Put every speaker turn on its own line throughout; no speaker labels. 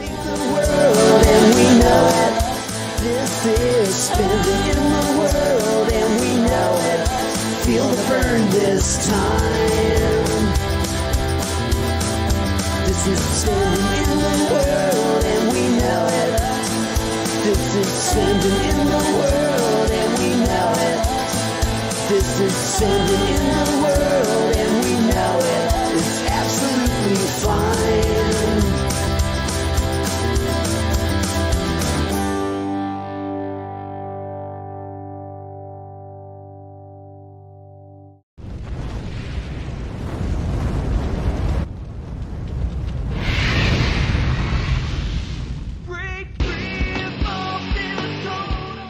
world and we know it. This is spinning in the world and we know it. Feel the burn this time. This is spinning in the world and we know it. This is spinning in the world and we know it. This is spinning in the world and we know it. It's absolutely fine.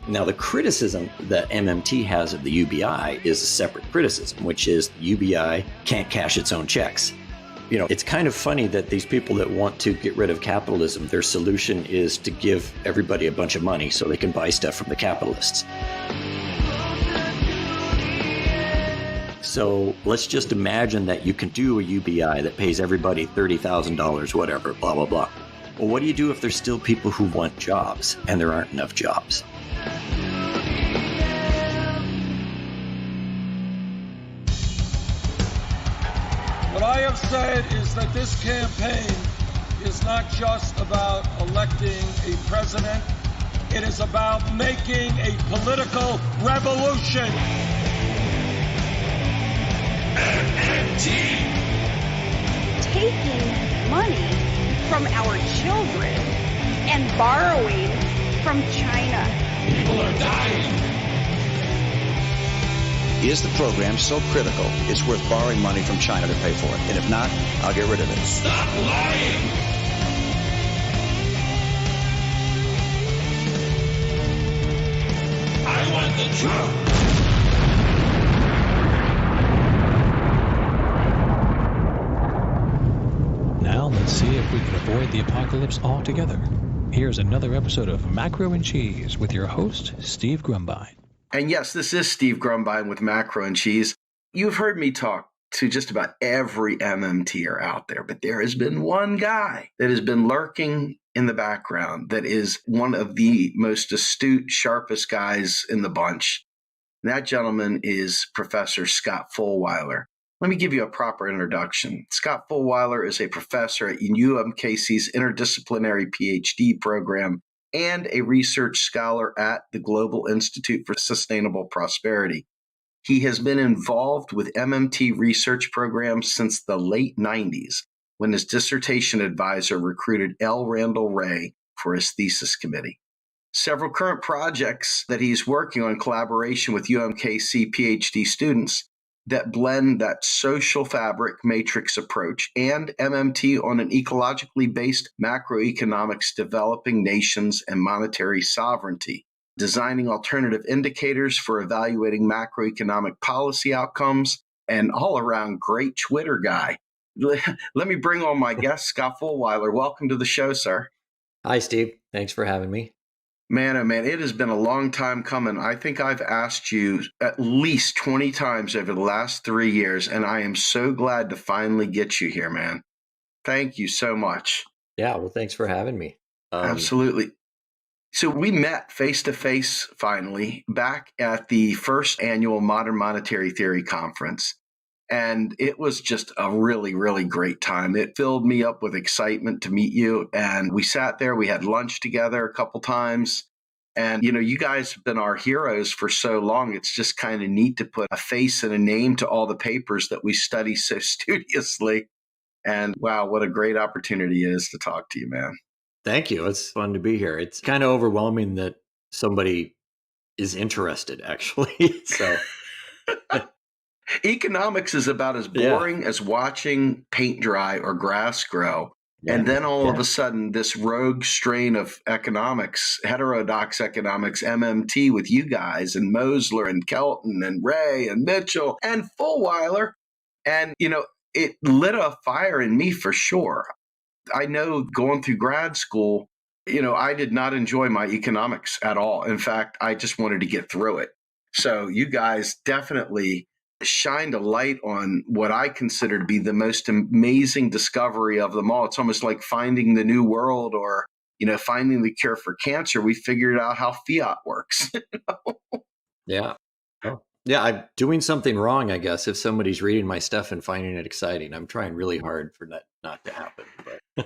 Now, the criticism that MMT has of the UBI is a separate criticism, which is UBI can't cash its own checks. You know, it's kind of funny that these people that want to get rid of capitalism, their solution is to give everybody a bunch of money so they can buy stuff from the capitalists. So let's just imagine that you can do a UBI that pays everybody $30,000, whatever, blah, blah, blah. Well, what do you do if there's still people who want jobs and there aren't enough jobs?
What I have said is that this campaign is not just about electing a president. It is about making a political revolution.
MMT.
Taking money from our children and borrowing from China.
People are dying.
Is the program so critical it's worth borrowing money from China to pay for it? And if not, I'll get rid of it.
Stop lying! I want the truth!
Now let's see if we can avoid the apocalypse altogether. Here's another episode of Macro and Cheese with your host, Steve Grumbine.
And yes, this is Steve Grumbine with Macro and Cheese. You've heard me talk to just about every MMTer out there, but there has been one guy that has been lurking in the background that is one of the most astute, sharpest guys in the bunch. And that gentleman is Professor Scott Fullweiler. Let me give you a proper introduction. Scott Fullweiler is a professor at UMKC's Interdisciplinary PhD program and a research scholar at the Global Institute for Sustainable Prosperity. He has been involved with MMT research programs since the late 90s, when his dissertation advisor recruited L. Randall Wray for his thesis committee. Several current projects that he's working on in collaboration with UMKC PhD students that blend that social fabric matrix approach and MMT on an ecologically based macroeconomics developing nations and monetary sovereignty, designing alternative indicators for evaluating macroeconomic policy outcomes, and all around great Twitter guy. Let me bring on my guest, Scott Fullweiler. Welcome to the show, sir.
Hi, Steve. Thanks for having me.
Man, oh man, it has been a long time coming. I think I've asked you at least 20 times over the last 3 years, and I am so glad to finally get you here, man. Thank you so much.
Yeah, well, thanks for having me.
Absolutely. So we met face-to-face finally back at the first annual Modern Monetary Theory Conference. And it was just a really, really great time. It filled me up with excitement to meet you. And we sat there, we had lunch together a couple times. And, you know, you guys have been our heroes for so long. It's just kind of neat to put a face and a name to all the papers that we study so studiously. And wow, what a great opportunity it is to talk to you, man.
Thank you. It's fun to be here. It's kind of overwhelming that somebody is interested, actually. So
economics is about as boring as watching paint dry or grass grow. Yeah. And then all of a sudden, this rogue strain of economics, heterodox economics, MMT with you guys and Mosler and Kelton and Ray and Mitchell and Fullweiler. And, you know, it lit a fire in me for sure. I know going through grad school, you know, I did not enjoy my economics at all. In fact, I just wanted to get through it. So you guys definitely shined a light on what I consider to be the most amazing discovery of them all. It's almost like finding the new world, or, finding the cure for cancer. We figured out how fiat works.
Yeah. Oh. Yeah, I'm doing something wrong, I guess, if somebody's reading my stuff and finding it exciting. I'm trying really hard for that not to happen.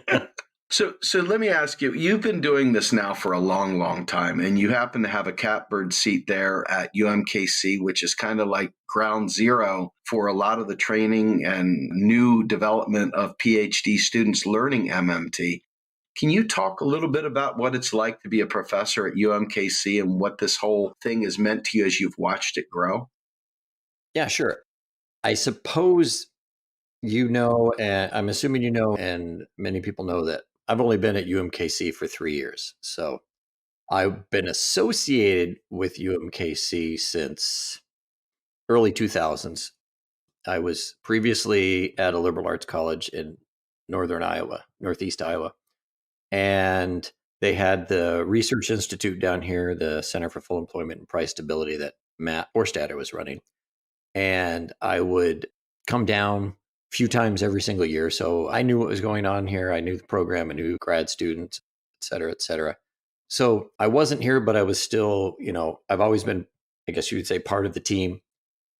But
So let me ask you, you've been doing this now for a long, long time, and you happen to have a catbird seat there at UMKC, which is kind of like ground zero for a lot of the training and new development of PhD students learning MMT. Can you talk a little bit about what it's like to be a professor at UMKC and what this whole thing has meant to you as you've watched it grow?
yeah, sure. I suppose and I'm assuming and many people know that I've only been at UMKC for 3 years. So I've been associated with UMKC since early 2000s. I was previously at a liberal arts college in northeast Iowa. And they had the Research Institute down here, the Center for Full Employment and Price Stability that Matt Orstadter was running. And I would come down a few times every single year. So I knew what was going on here. I knew the program, I knew grad students, et cetera, et cetera. So I wasn't here, but I was still, I've always been, I guess you would say, part of the team.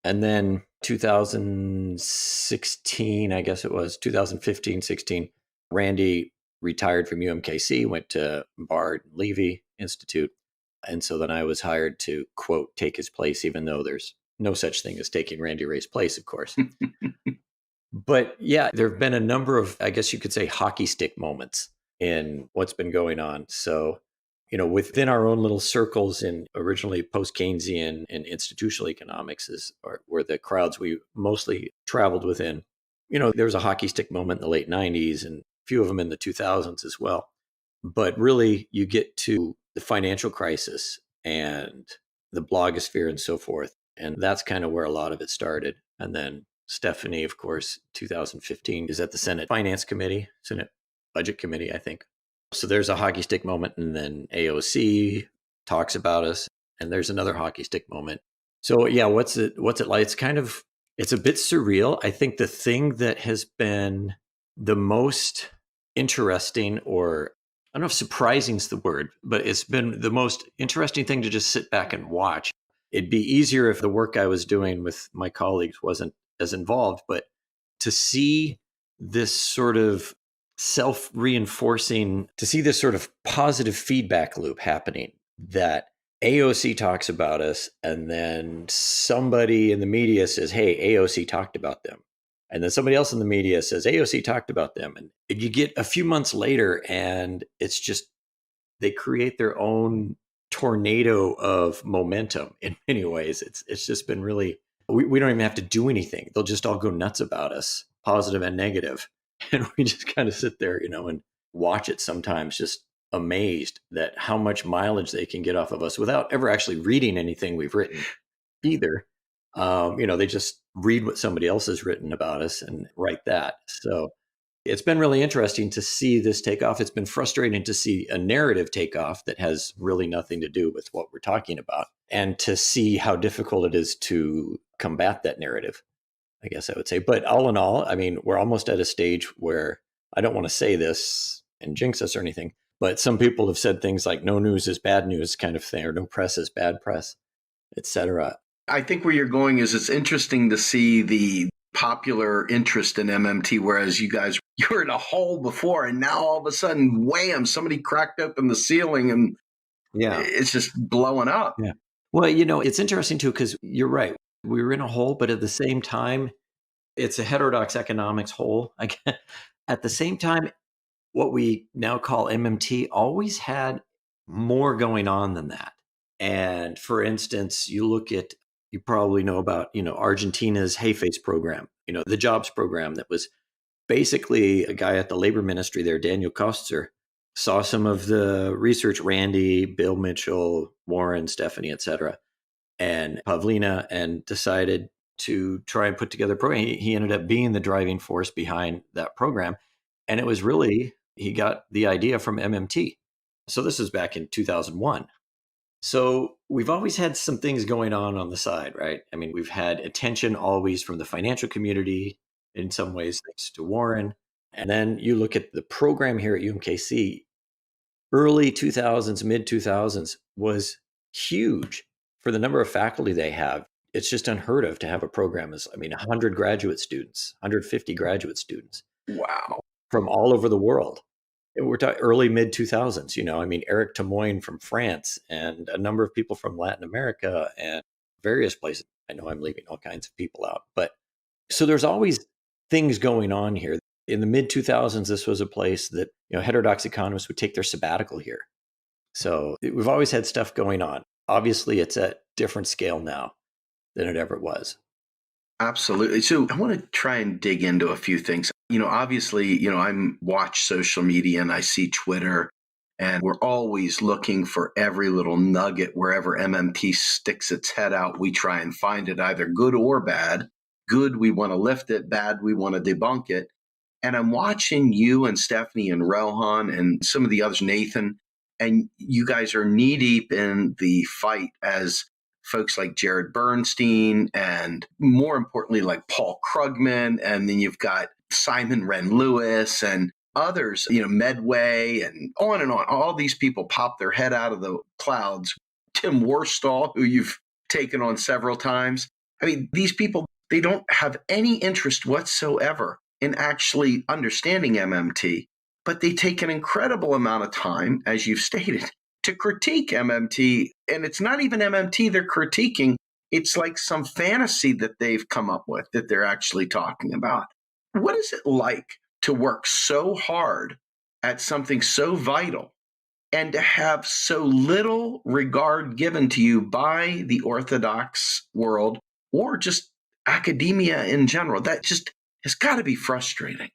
And then 2016, I guess it was 2015, 16, Randy retired from UMKC, went to Bard and Levy Institute. And so then I was hired to, quote, take his place, even though there's no such thing as taking Randy Ray's place, of course. But yeah, there have been a number of, I guess you could say, hockey stick moments in what's been going on. So, within our own little circles in originally post-Keynesian and institutional economics were the crowds we mostly traveled within. There was a hockey stick moment in the late 90s and a few of them in the 2000s as well. But really, you get to the financial crisis and the blogosphere and so forth. And that's kind of where a lot of it started. And then Stephanie, of course, 2015 is at the Senate Finance Committee, Senate Budget Committee, I think. So there's a hockey stick moment, and then AOC talks about us, and there's another hockey stick moment. So yeah, what's it like? It's a bit surreal. I think the thing that has been the most interesting, or I don't know if surprising is the word, but it's been the most interesting thing to just sit back and watch. It'd be easier if the work I was doing with my colleagues wasn't as involved, but to see this sort of self-reinforcing, to see this sort of positive feedback loop happening, that AOC talks about us, and then somebody in the media says, hey, AOC talked about them. And then somebody else in the media says, AOC talked about them. And you get a few months later, and it's just, they create their own tornado of momentum in many ways. It's just been really, we don't even have to do anything. They'll just all go nuts about us, positive and negative. And we just kind of sit there, and watch it sometimes, just amazed that how much mileage they can get off of us without ever actually reading anything we've written either. They just read what somebody else has written about us and write that. So it's been really interesting to see this take off. It's been frustrating to see a narrative take off that has really nothing to do with what we're talking about, and to see how difficult it is to combat that narrative, I guess I would say. But all in all, I mean, we're almost at a stage where, I don't want to say this and jinx us or anything, but some people have said things like no news is bad news kind of thing, or no press is bad press, etc.
I think where you're going is it's interesting to see the popular interest in MMT, whereas you were in a hole before, and now all of a sudden, wham, somebody cracked open the ceiling and it's just blowing up.
Yeah. Well, it's interesting too, because you're right. We were in a hole, but at the same time, it's a heterodox economics hole. At the same time, what we now call MMT always had more going on than that. And for instance, you probably know about, Argentina's Hay Face program, the jobs program that was basically a guy at the labor ministry there, Daniel Koster, saw some of the research, Randy, Bill Mitchell, Warren, Stephanie, et cetera, and Pavlina, and decided to try and put together a program. He ended up being the driving force behind that program. And it was really, he got the idea from MMT. So this is back in 2001. So we've always had some things going on the side, right? I mean, we've had attention always from the financial community in some ways, thanks to Warren. And then you look at the program here at UMKC, early 2000s, mid 2000s was huge for the number of faculty they have. It's just unheard of to have a program as, 100 graduate students, 150 graduate students
Wow.
from all over the world. We're talking early mid 2000s, Eric Tamoin from France and a number of people from Latin America and various places. I know I'm leaving all kinds of people out, but so there's always things going on here. In the mid 2000s, this was a place that, heterodox economists would take their sabbatical here. So we've always had stuff going on. Obviously, it's at different scale now than it ever was.
Absolutely. So I want to try and dig into a few things. Obviously, I watch social media and I see Twitter, and we're always looking for every little nugget. Wherever MMT sticks its head out, we try and find it, either good or bad. Good, we want to lift it. Bad, we want to debunk it. And I'm watching you and Stephanie and Rohan and some of the others, Nathan, and you guys are knee deep in the fight as folks like Jared Bernstein and, more importantly, like Paul Krugman. And then you've got Simon Wren Lewis and others, Medway and on and on. All these people pop their head out of the clouds. Tim Worstall, who you've taken on several times. I mean, these people, they don't have any interest whatsoever in actually understanding MMT, but they take an incredible amount of time, as you've stated, to critique MMT. And it's not even MMT they're critiquing. It's like some fantasy that they've come up with that they're actually talking about. What is it like to work so hard at something so vital and to have so little regard given to you by the Orthodox world or just academia in general? That just has got to be frustrating.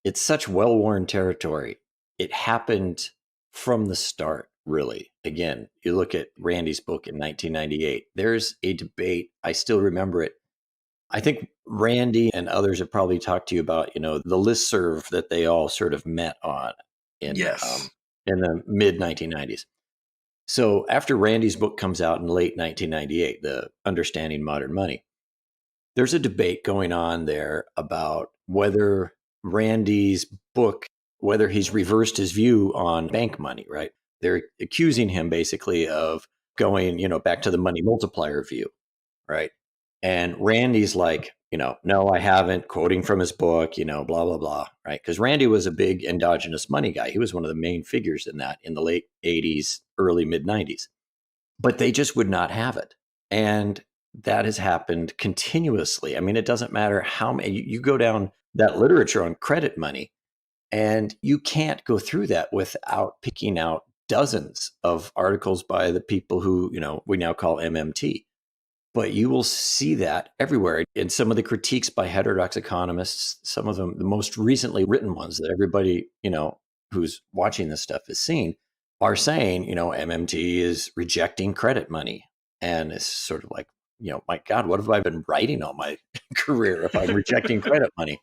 It's such well-worn territory. It happened from the start, really. Again, you look at Randy's book in 1998. There's a debate. I still remember it. I think Randy and others have probably talked to you about, the listserv that they all sort of met on in the mid 1990s. So after Randy's book comes out in late 1998, The Understanding Modern Money, there's a debate going on there about whether Randy's book, whether he's reversed his view on bank money, right? They're accusing him basically of going, back to the money multiplier view, right? And Randy's like, no, I haven't, quoting from his book, blah, blah, blah, right? Because Randy was a big endogenous money guy. He was one of the main figures in that in the late 80s, early mid 90s. But they just would not have it. And that has happened continuously. I mean, it doesn't matter how many, you go down that literature on credit money, and you can't go through that without picking out dozens of articles by the people who, we now call MMT. But you will see that everywhere. In some of the critiques by heterodox economists, some of them, the most recently written ones that everybody, who's watching this stuff is seeing, are saying, MMT is rejecting credit money. And it's sort of like, my God, what have I been writing all my career if I'm rejecting credit money?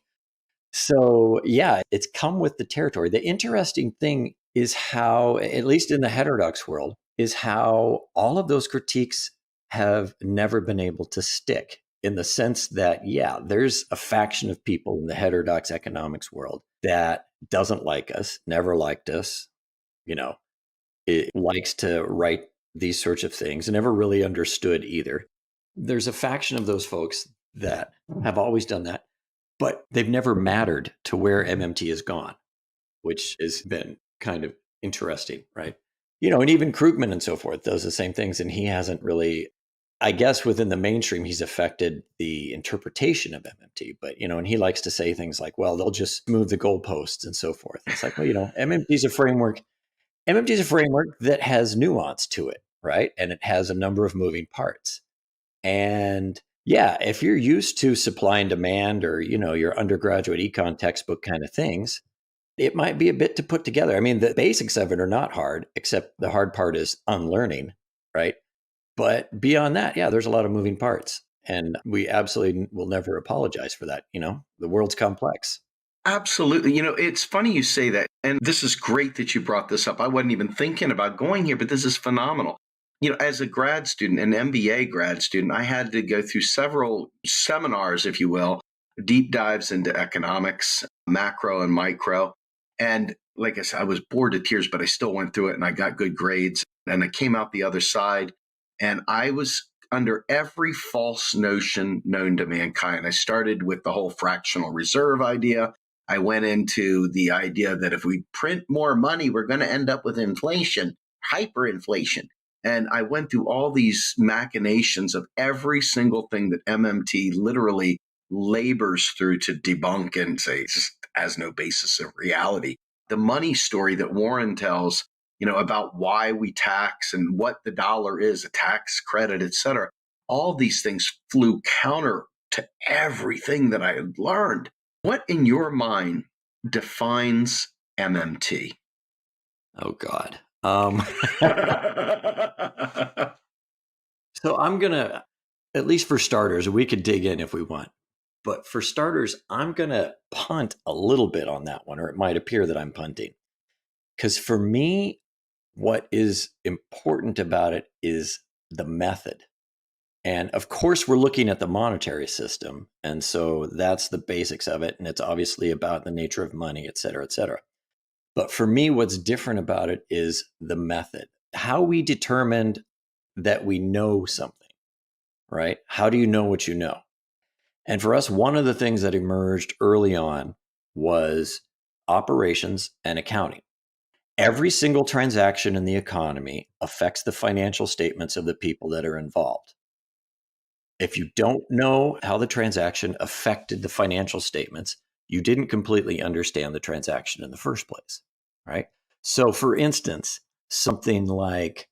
So, yeah, it's come with the territory. The interesting thing is how, at least in the heterodox world, is how all of those critiques have never been able to stick, in the sense that, there's a faction of people in the heterodox economics world that doesn't like us, never liked us, it likes to write these sorts of things and never really understood either. There's a faction of those folks that have always done that, but they've never mattered to where MMT has gone, which has been kind of interesting, right? And even Krugman and so forth does the same things, and he hasn't really, I guess within the mainstream, he's affected the interpretation of MMT, but, and he likes to say things like, well, they'll just move the goalposts and so forth. It's like, well, MMT is a framework. MMT is a framework that has nuance to it, right? And it has a number of moving parts. And if you're used to supply and demand, or, your undergraduate econ textbook kind of things, it might be a bit to put together. I mean, the basics of it are not hard, except the hard part is unlearning, right? But beyond that, there's a lot of moving parts. And we absolutely will never apologize for that. The world's complex.
Absolutely. It's funny you say that. And this is great that you brought this up. I wasn't even thinking about going here, but this is phenomenal. As a grad student, an MBA grad student, I had to go through several seminars, if you will, deep dives into economics, macro and micro. And like I said, I was bored to tears, but I still went through it and I got good grades and I came out the other side. And I was under every false notion known to mankind. I started with the whole fractional reserve idea. I went into the idea that if we print more money, we're going to end up with inflation, hyperinflation. And I went through all these machinations of every single thing that MMT literally labors through to debunk and say it just has no basis of reality. The money story that Warren tells, about why we tax and what the dollar is, a tax credit, et cetera, all these things flew counter to everything that I had learned. What in your mind defines MMT?
Oh, God. So I'm going to, at least for starters, we could dig in if we want. But for starters, I'm going to punt a little bit on that one, or it might appear that I'm punting. Because for me, what is important about it is the method. And of course, we're looking at the monetary system. And so that's the basics of it. And it's obviously about the nature of money, et cetera, et cetera. But for me, what's different about it is the method, how we determined that we know something, right? How do you know what you know? And for us, one of the things that emerged early on was operations and accounting. Every single transaction in the economy affects the financial statements of the people that are involved. If you don't know how the transaction affected the financial statements, you didn't completely understand the transaction in the first place, right? So for instance, something like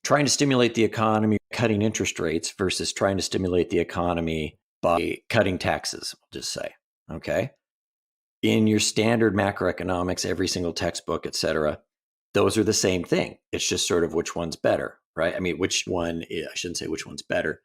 trying to stimulate the economy, cutting interest rates versus trying to stimulate the economy by cutting taxes, we'll just say, okay? In your standard macroeconomics, every single textbook, et cetera, those are the same thing. It's just sort of which one's better, right? I mean, I shouldn't say which one's better.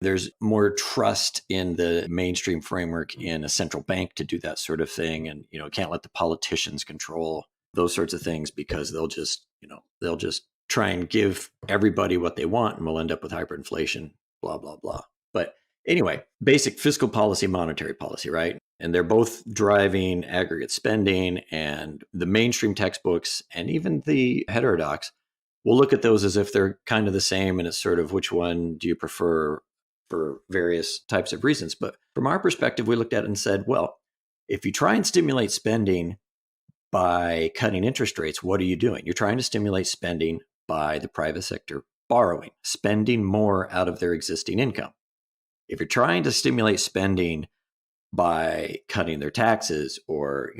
There's more trust in the mainstream framework in a central bank to do that sort of thing. And, can't let the politicians control those sorts of things because they'll just try and give everybody what they want and we'll end up with hyperinflation, blah, blah, blah. But anyway, basic fiscal policy, monetary policy, right? And they're both driving aggregate spending, and the mainstream textbooks and even the heterodox will look at those as if they're kind of the same. And it's sort of which one do you prefer for various types of reasons. But from our perspective, we looked at it and said, well, if you try and stimulate spending by cutting interest rates, what are you doing? You're trying to stimulate spending by the private sector borrowing, spending more out of their existing income. If you're trying to stimulate spending by cutting their taxes or,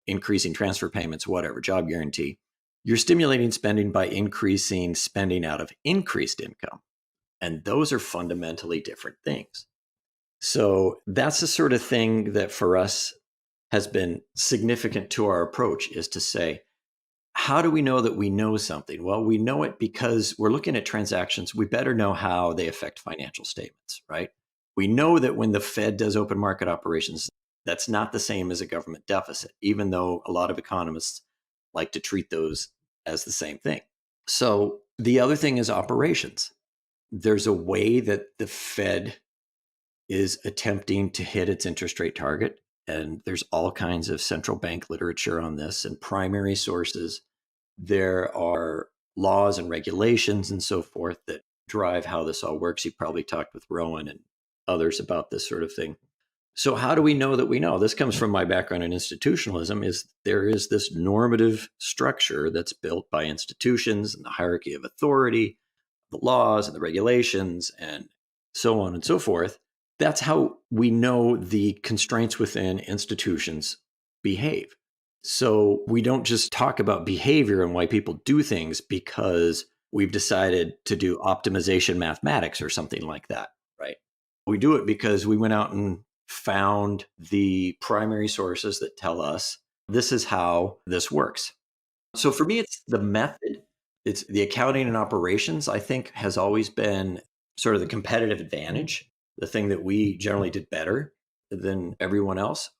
increasing transfer payments, whatever, job guarantee, you're stimulating spending by increasing spending out of increased income. And those are fundamentally different things. So that's the sort of thing that for us has been significant to our approach, is to say, how do we know that we know something? Well, we know it because we're looking at transactions. We better know how they affect financial statements, right? We know that when the Fed does open market operations, that's not the same as a government deficit, even though a lot of economists like to treat those as the same thing. So the other thing is operations. There's a way that the Fed is attempting to hit its interest rate target. And there's all kinds of central bank literature on this and primary sources. There are laws and regulations and so forth that drive how this all works. You probably talked with Rowan and others about this sort of thing. So how do we know that we know? This comes from my background in institutionalism. There is this normative structure that's built by institutions and the hierarchy of authority, the laws and the regulations and so on and so forth. That's how we know the constraints within institutions behave. So we don't just talk about behavior and why people do things because we've decided to do optimization mathematics or something like that, right? We do it because we went out and found the primary sources that tell us this is how this works. So for me, it's the method. It's the accounting and operations, I think, has always been sort of the competitive advantage, the thing that we generally did better than everyone else.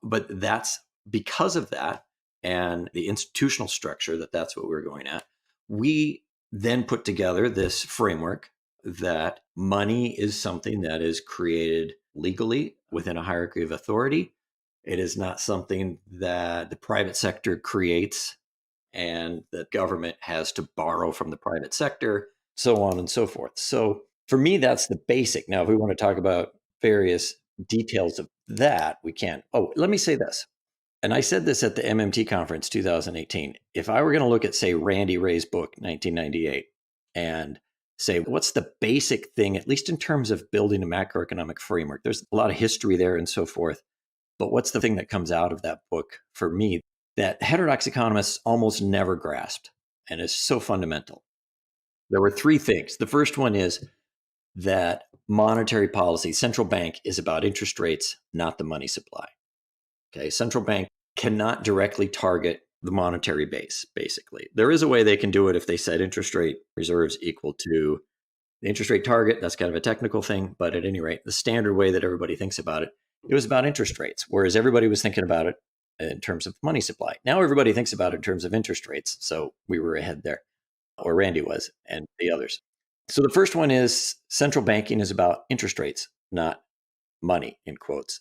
But that's because of that and the institutional structure that's what we're going at. We then put together this framework that money is something that is created legally within a hierarchy of authority. It is not something that the private sector creates and the government has to borrow from the private sector, so on and so forth. So for me, that's the basic. Now, if we want to talk about various details of that, we can. Oh, let me say this. And I said this at the MMT conference 2018. If I were going to look at, say, Randy Ray's book, 1998, and say, what's the basic thing, at least in terms of building a macroeconomic framework? There's a lot of history there and so forth. But what's the thing that comes out of that book for me that heterodox economists almost never grasped and is so fundamental? There were three things. The first one is that monetary policy, central bank, is about interest rates, not the money supply. Okay, central bank cannot directly target the monetary base, basically. There is a way they can do it if they set interest rate reserves equal to the interest rate target. That's kind of a technical thing, but at any rate, the standard way that everybody thinks about it, it was about interest rates, whereas everybody was thinking about it in terms of money supply. Now everybody thinks about it in terms of interest rates, so we were ahead there, or Randy was, and the others. So the first one is central banking is about interest rates, not money, in quotes.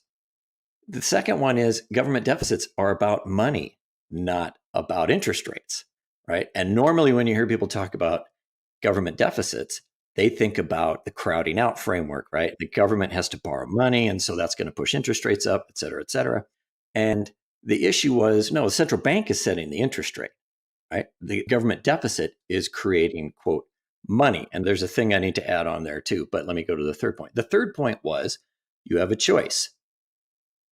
The second one is government deficits are about money, not about interest rates, right? And normally when you hear people talk about government deficits, they think about the crowding out framework, right? The government has to borrow money, and so that's going to push interest rates up, et cetera, et cetera. And the issue was, no, the central bank is setting the interest rate, right? The government deficit is creating, quote, money. And there's a thing I need to add on there too, but let me go to the third point. The third point was you have a choice.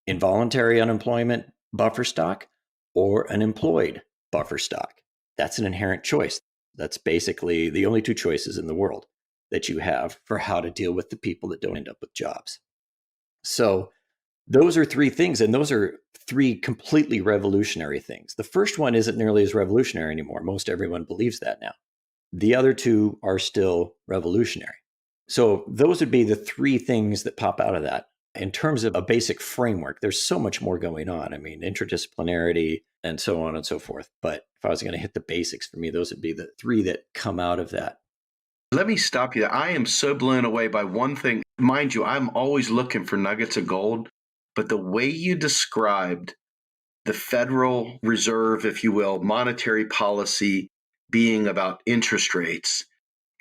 Involuntary unemployment buffer stock or an employed buffer stock. That's an inherent choice. That's basically the only two choices in the world that you have for how to deal with the people that don't end up with jobs. So those are three things, and those are three completely revolutionary things. The first one isn't nearly as revolutionary anymore. Most everyone believes that now. The other two are still revolutionary. So those would be the three things that pop out of that. In terms of a basic framework, there's so much more going on. I mean, interdisciplinarity and so on and so forth. But if I was going to hit the basics for me, those would be the three that come out of that.
Let me stop you there. I am so blown away by one thing. Mind you, I'm always looking for nuggets of gold, but the way you described the Federal Reserve, if you will, monetary policy being about interest rates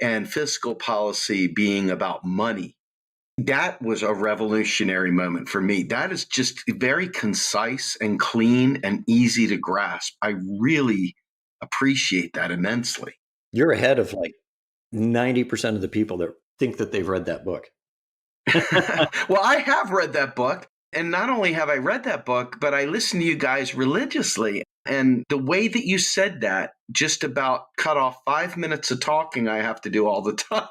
and fiscal policy being about money, that was a revolutionary moment for me. That is just very concise and clean and easy to grasp. I really appreciate that immensely.
You're ahead of like 90% of the people that think that they've read that book.
Well, I have read that book. And not only have I read that book, but I listen to you guys religiously. And the way that you said that just about cut off 5 minutes of talking I have to do all the time.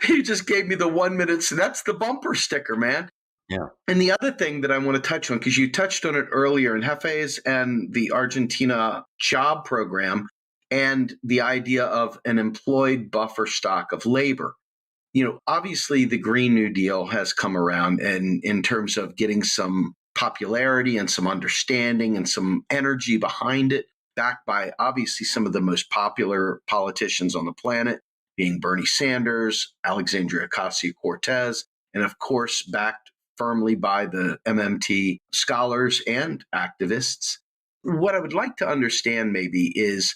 You just gave me the 1 minute. So that's the bumper sticker, man.
Yeah.
And the other thing that I want to touch on, because you touched on it earlier in Jefes and the Argentina job program and the idea of an employed buffer stock of labor. You know, obviously the Green New Deal has come around and in terms of getting some popularity and some understanding and some energy behind it, backed by obviously some of the most popular politicians on the planet, being Bernie Sanders, Alexandria Ocasio Cortez, and of course backed firmly by the MMT scholars and activists. What I would like to understand maybe is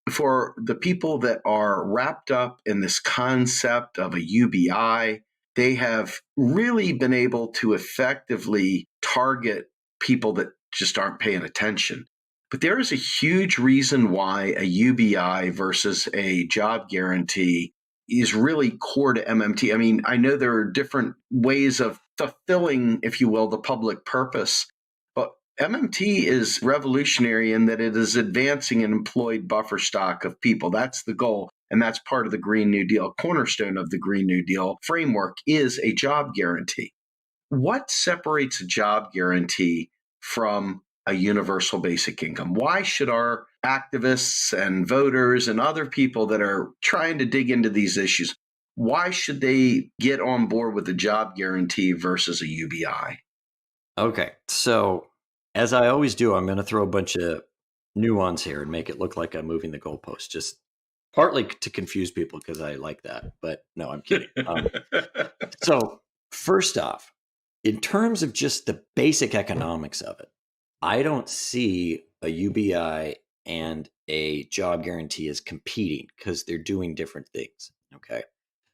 for the people that are wrapped up in this concept of a UBI, they have really been able to effectively target people that just aren't paying attention. But there is a huge reason why a UBI versus a job guarantee is really core to MMT. I mean, I know there are different ways of fulfilling, if you will, the public purpose, but MMT is revolutionary in that it is advancing an employed buffer stock of people. That's the goal. And that's part of the Green New Deal. Cornerstone of the Green New Deal framework is a job guarantee. What separates a job guarantee from a universal basic income? Why should our activists and voters and other people that are trying to dig into these issues, why should they get on board with a job guarantee versus a UBI?
Okay. So, as I always do, I'm going to throw a bunch of nuance here and make it look like I'm moving the goalpost, just partly to confuse people because I like that. But no, I'm kidding. So, first off, in terms of just the basic economics of it, I don't see a UBI and a job guarantee as competing because they're doing different things. Okay.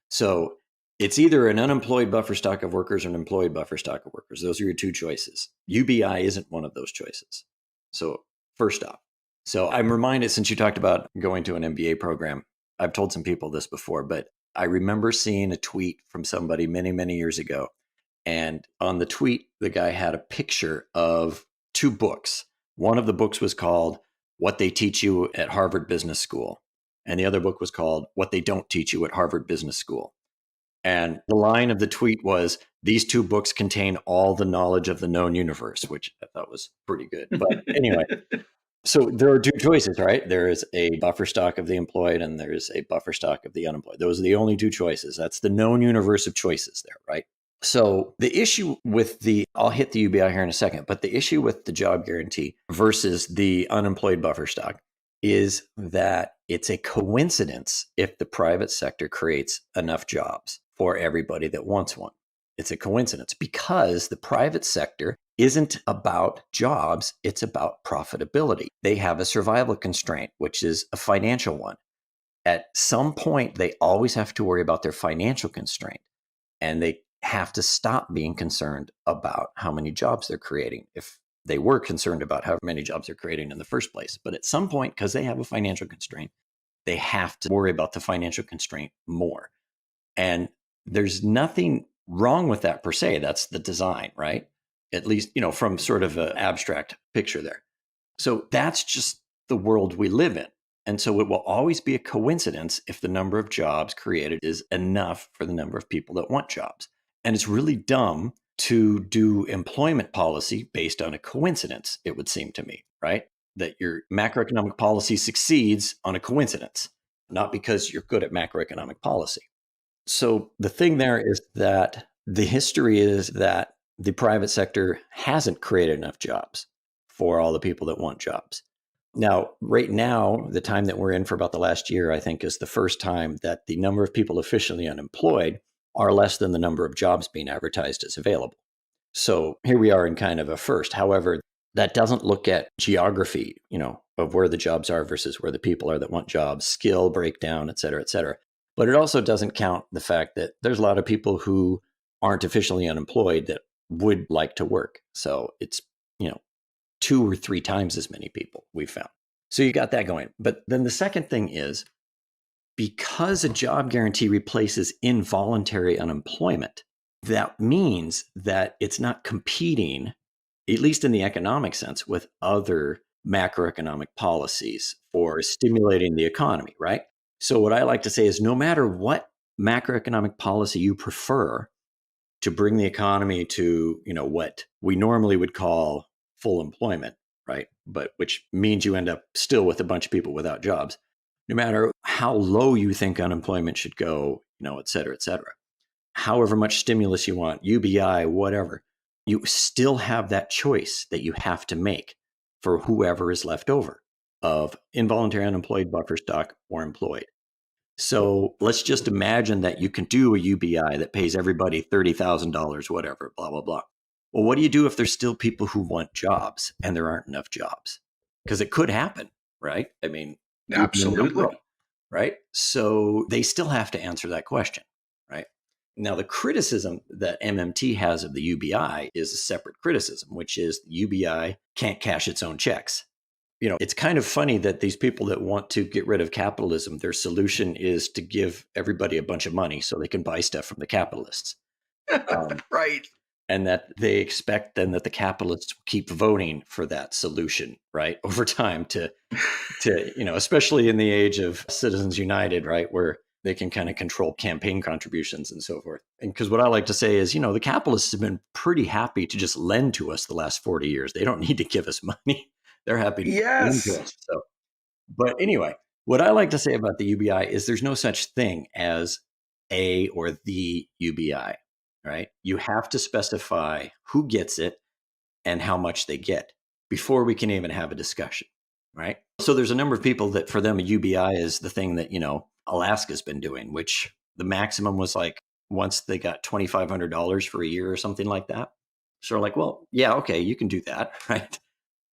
So it's either an unemployed buffer stock of workers or an employed buffer stock of workers. Those are your two choices. UBI isn't one of those choices. So, first off, so I'm reminded, since you talked about going to an MBA program, I've told some people this before, but I remember seeing a tweet from somebody many, many years ago. And on the tweet, the guy had a picture of two books. One of the books was called What They Teach You at Harvard Business School. And the other book was called What They Don't Teach You at Harvard Business School. And the line of the tweet was, these two books contain all the knowledge of the known universe, which I thought was pretty good. But anyway, so there are two choices, right? There is a buffer stock of the employed and there's a buffer stock of the unemployed. Those are the only two choices. That's the known universe of choices there, right? So the issue with I'll hit the UBI here in a second, but the issue with the job guarantee versus the unemployed buffer stock is that it's a coincidence if the private sector creates enough jobs for everybody that wants one. It's a coincidence because the private sector isn't about jobs, it's about profitability. They have a survival constraint, which is a financial one. At some point, they always have to worry about their financial constraint, and they have to stop being concerned about how many jobs they're creating if they were concerned about how many jobs they're creating in the first place. But at some point, because they have a financial constraint, they have to worry about the financial constraint more. And there's nothing wrong with that per se. That's the design, right? At least, from sort of an abstract picture there. So that's just the world we live in. And so it will always be a coincidence if the number of jobs created is enough for the number of people that want jobs. And it's really dumb to do employment policy based on a coincidence, it would seem to me, right? That your macroeconomic policy succeeds on a coincidence, not because you're good at macroeconomic policy. So the thing there is that the history is that the private sector hasn't created enough jobs for all the people that want jobs. Now, right now, the time that we're in for about the last year, I think, is the first time that the number of people officially unemployed are less than the number of jobs being advertised as available. So here we are in kind of a first. However, that doesn't look at geography, of where the jobs are versus where the people are that want jobs, skill breakdown, et cetera, et cetera. But it also doesn't count the fact that there's a lot of people who aren't officially unemployed that would like to work. So it's, 2 or 3 times as many people we've found. So you got that going. But then the second thing is, because a job guarantee replaces involuntary unemployment, that means that it's not competing, at least in the economic sense, with other macroeconomic policies for stimulating the economy, right? So what I like to say is, no matter what macroeconomic policy you prefer to bring the economy to, what we normally would call full employment, right? But which means you end up still with a bunch of people without jobs. No matter how low you think unemployment should go, et cetera, however much stimulus you want, UBI, whatever, you still have that choice that you have to make for whoever is left over of involuntary unemployed buffer stock or employed. So let's just imagine that you can do a UBI that pays everybody $30,000, whatever, blah, blah, blah. Well, what do you do if there's still people who want jobs and there aren't enough jobs? Because it could happen, right? I mean,
absolutely.
Right? So they still have to answer that question, right? Now, the criticism that MMT has of the UBI is a separate criticism, which is the UBI can't cash its own checks. It's kind of funny that these people that want to get rid of capitalism, their solution is to give everybody a bunch of money so they can buy stuff from the capitalists.
Right.
And that they expect then that the capitalists will keep voting for that solution, right, over time to especially in the age of Citizens United, right, where they can kind of control campaign contributions and so forth. And because what I like to say is, the capitalists have been pretty happy to just lend to us the last 40 years. They don't need to give us money. They're happy to lend to us. So, but anyway, what I like to say about the UBI is there's no such thing as a or the UBI. Right? You have to specify who gets it and how much they get before we can even have a discussion, right? So there's a number of people that for them, a UBI is the thing that, Alaska's been doing, which the maximum was like once they got $2,500 for a year or something like that. So we're like, well, yeah, okay, you can do that, right?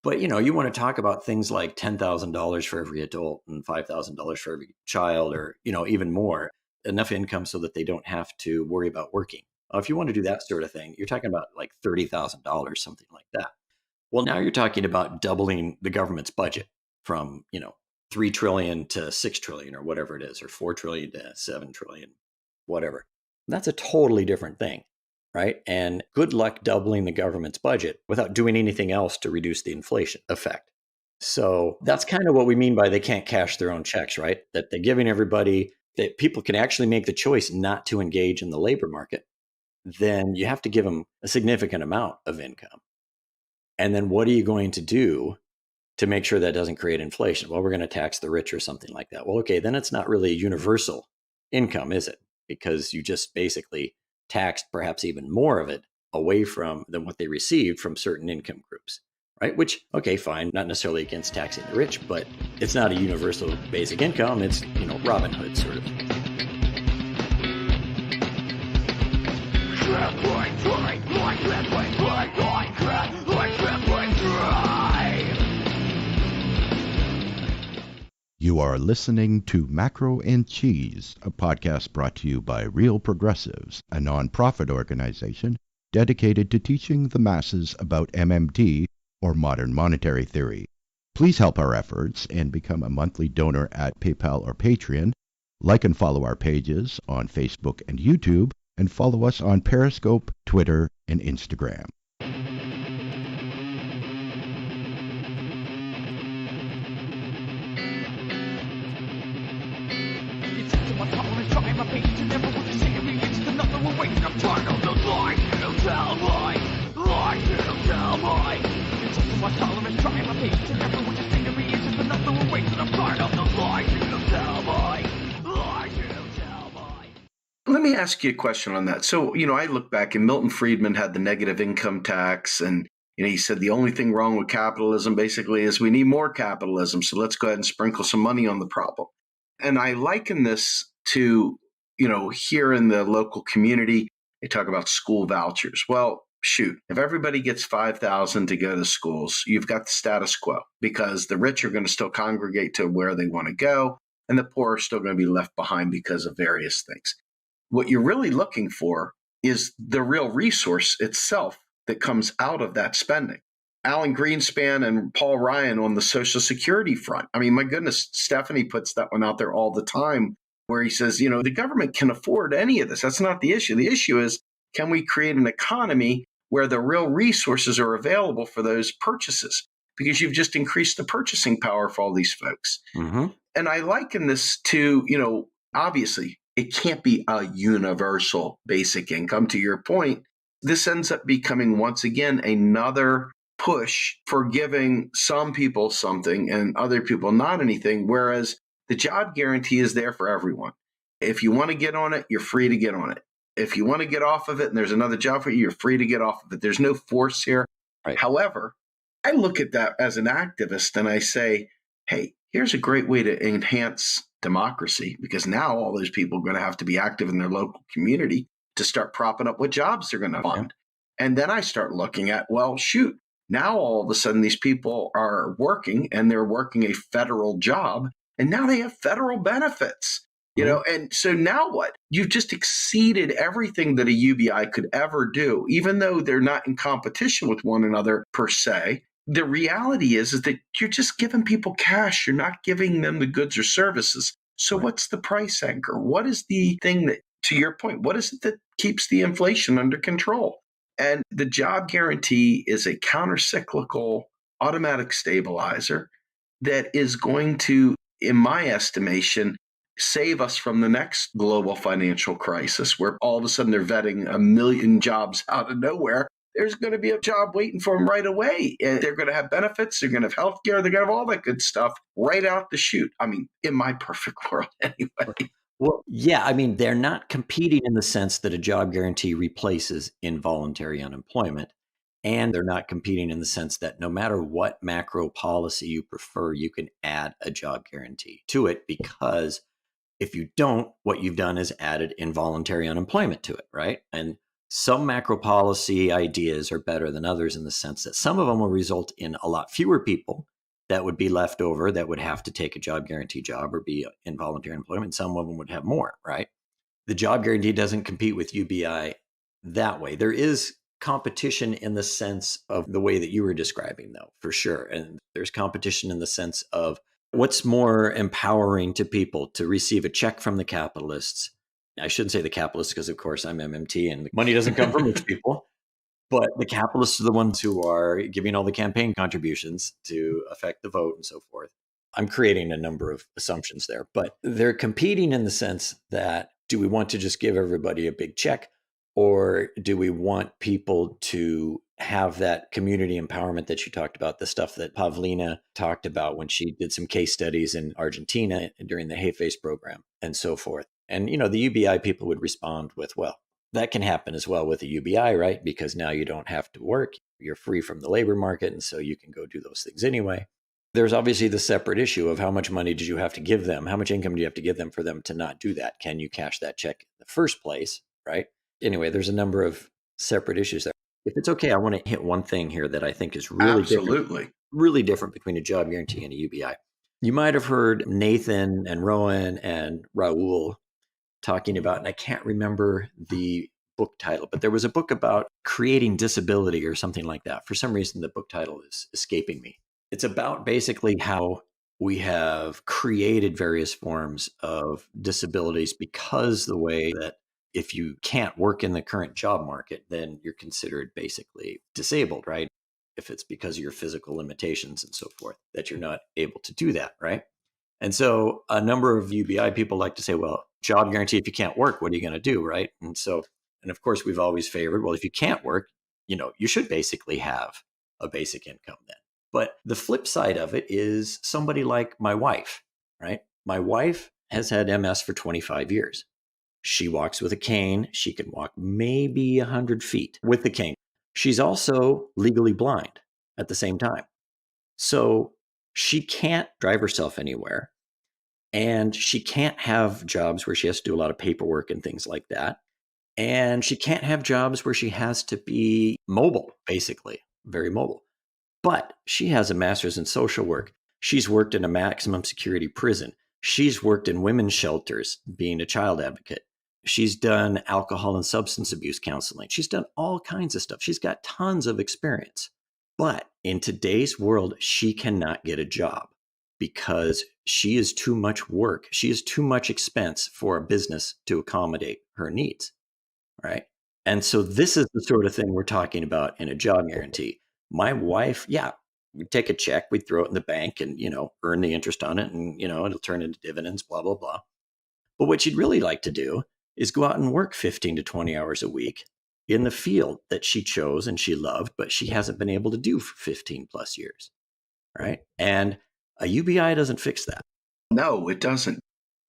But, you want to talk about things like $10,000 for every adult and $5,000 for every child, or, even more, enough income so that they don't have to worry about working. If you want to do that sort of thing, you're talking about like $30,000, something like that. Well, now you're talking about doubling the government's budget from, 3 trillion to 6 trillion or whatever it is, or 4 trillion to 7 trillion, whatever. That's a totally different thing. Right. And good luck doubling the government's budget without doing anything else to reduce the inflation effect. So that's kind of what we mean by they can't cash their own checks, right? That they're giving everybody that people can actually make the choice not to engage in the labor market. Then you have to give them a significant amount of income. And then what are you going to do to make sure that doesn't create inflation? Well, we're going to tax the rich or something like that. Well, okay, then it's not really a universal income, is it? Because you just basically taxed perhaps even more of it away from than what they received from certain income groups, right? Which, okay, fine, not necessarily against taxing the rich, but it's not a universal basic income. It's, Robin Hood sort of.
You are listening to Macro and Cheese, a podcast brought to you by Real Progressives, a nonprofit organization dedicated to teaching the masses about MMT, or modern monetary theory. Please help our efforts and become a monthly donor at PayPal or Patreon. Like and follow our pages on Facebook and YouTube, and follow us on Periscope, Twitter, and Instagram.
Let me ask you a question on that. So, I look back and Milton Friedman had the negative income tax, and he said the only thing wrong with capitalism basically is we need more capitalism. So let's go ahead and sprinkle some money on the problem. And I liken this to, here in the local community, they talk about school vouchers. Well, shoot, if everybody gets $5,000 to go to schools, you've got the status quo, because the rich are going to still congregate to where they want to go, and the poor are still going to be left behind because of various things. What you're really looking for is the real resource itself that comes out of that spending. Alan Greenspan and Paul Ryan on the Social Security front. I mean, my goodness, Stephanie puts that one out there all the time, where he says, the government can afford any of this. That's not the issue. The issue is, can we create an economy where the real resources are available for those purchases? Because you've just increased the purchasing power for all these folks. Mm-hmm. And I liken this to, obviously, it can't be a universal basic income. To your point, this ends up becoming, once again, another push for giving some people something and other people not anything, whereas the job guarantee is there for everyone. If you want to get on it, you're free to get on it. If you want to get off of it and there's another job for you, you're free to get off of it. There's no force here. Right. However, I look at that as an activist and I say, hey, here's a great way to enhance democracy, because now all those people are going to have to be active in their local community to start propping up what jobs they're going to fund. Yeah. And then I start looking at, well, shoot, now all of a sudden these people are working and they're working a federal job, and now they have federal benefits, and so now what? You've just exceeded everything that a UBI could ever do, even though they're not in competition with one another per se. The reality is that you're just giving people cash. You're not giving them the goods or services. So what's the price anchor? What is the thing that, to your point, what is it that keeps the inflation under control? And the job guarantee is a countercyclical automatic stabilizer that is going to, in my estimation, save us from the next global financial crisis, where all of a sudden they're vetting 1 million jobs out of nowhere. There's going to be a job waiting for them right away. And they're going to have benefits. They're going to have health care. They're going to have all that good stuff right out the chute. I mean, in my perfect world anyway.
Well, yeah, I mean, they're not competing in the sense that a job guarantee replaces involuntary unemployment. And they're not competing in the sense that no matter what macro policy you prefer, you can add a job guarantee to it, because if you don't, what you've done is added involuntary unemployment to it, right? And some macro policy ideas are better than others in the sense that some of them will result in a lot fewer people that would be left over that would have to take a job guarantee job or be involuntary employment. Some of them would have more, right? The job guarantee doesn't compete with UBI that way. There is competition in the sense of the way that you were describing, though, for sure. And there's competition in the sense of what's more empowering to people, to receive a check from the capitalists. I shouldn't say the capitalists because, of course, I'm MMT and the money doesn't come from rich people. But the capitalists are the ones who are giving all the campaign contributions to affect the vote and so forth. I'm creating a number of assumptions there, but they're competing in the sense that, do we want to just give everybody a big check, or do we want people to have that community empowerment that you talked about, the stuff that Pavlina talked about when she did some case studies in Argentina during the Hay Face program and so forth? And, the UBI people would respond with, well, that can happen as well with a UBI, right? Because now you don't have to work. You're free from the labor market. And so you can go do those things anyway. There's obviously the separate issue of how much money did you have to give them? How much income do you have to give them for them to not do that? Can you cash that check in the first place, right? Anyway, there's a number of separate issues there. If it's okay, I want to hit one thing here that I think is really different between a job guarantee and a UBI. You might have heard Nathan and Rowan and Raul talking about, and I can't remember the book title, but there was a book about creating disability or something like that. For some reason, the book title is escaping me. It's about basically how we have created various forms of disabilities because the way that if you can't work in the current job market, then you're considered basically disabled, right? If it's because of your physical limitations and so forth, that you're not able to do that, right? And so a number of UBI people like to say, well, job guarantee, if you can't work, what are you going to do, right? And of course, we've always favored, well, if you can't work, you should basically have a basic income then. But the flip side of it is somebody like my wife, right? My wife has had MS for 25 years. She walks with a cane. She can walk maybe 100 feet with the cane. She's also legally blind at the same time. So she can't drive herself anywhere. And she can't have jobs where she has to do a lot of paperwork and things like that. And she can't have jobs where she has to be mobile, basically, very mobile. But she has a master's in social work. She's worked in a maximum security prison. She's worked in women's shelters, being a child advocate. She's done alcohol and substance abuse counseling. She's done all kinds of stuff. She's got tons of experience. But in today's world, she cannot get a job because she is too much work. She is too much expense for a business to accommodate her needs, right? And so this is the sort of thing we're talking about in a job guarantee. My wife, we take a check, we throw it in the bank and, earn the interest on it and, it'll turn into dividends, blah, blah, blah. But what she'd really like to do is go out and work 15 to 20 hours a week in the field that she chose and she loved, but she hasn't been able to do for 15 plus years, right? And a UBI doesn't fix that.
No, it doesn't.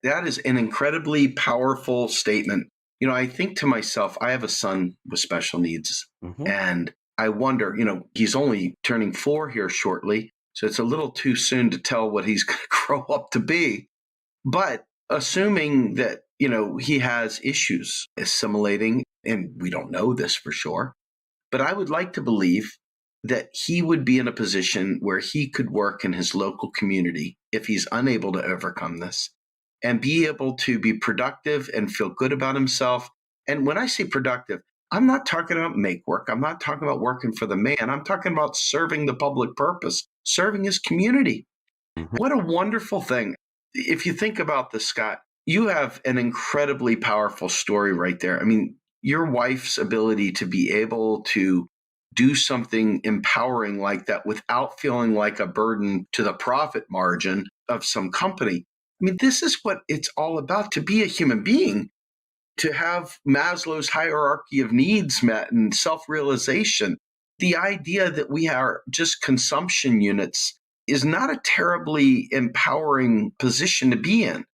That is an incredibly powerful statement. I think to myself, I have a son with special needs, and I wonder, he's only turning 4 here shortly, so it's a little too soon to tell what he's going to grow up to be. But assuming that, he has issues assimilating, and we don't know this for sure, but I would like to believe that he would be in a position where he could work in his local community if he's unable to overcome this and be able to be productive and feel good about himself. And when I say productive, I'm not talking about make work. I'm not talking about working for the man. I'm talking about serving the public purpose, serving his community. What a wonderful thing. If you think about this, Scott, you have an incredibly powerful story right there. I mean, your wife's ability to be able to do something empowering like that without feeling like a burden to the profit margin of some company. I mean, this is what it's all about, to be a human being, to have Maslow's hierarchy of needs met and self-realization. The idea that we are just consumption units is not a terribly empowering position to be in.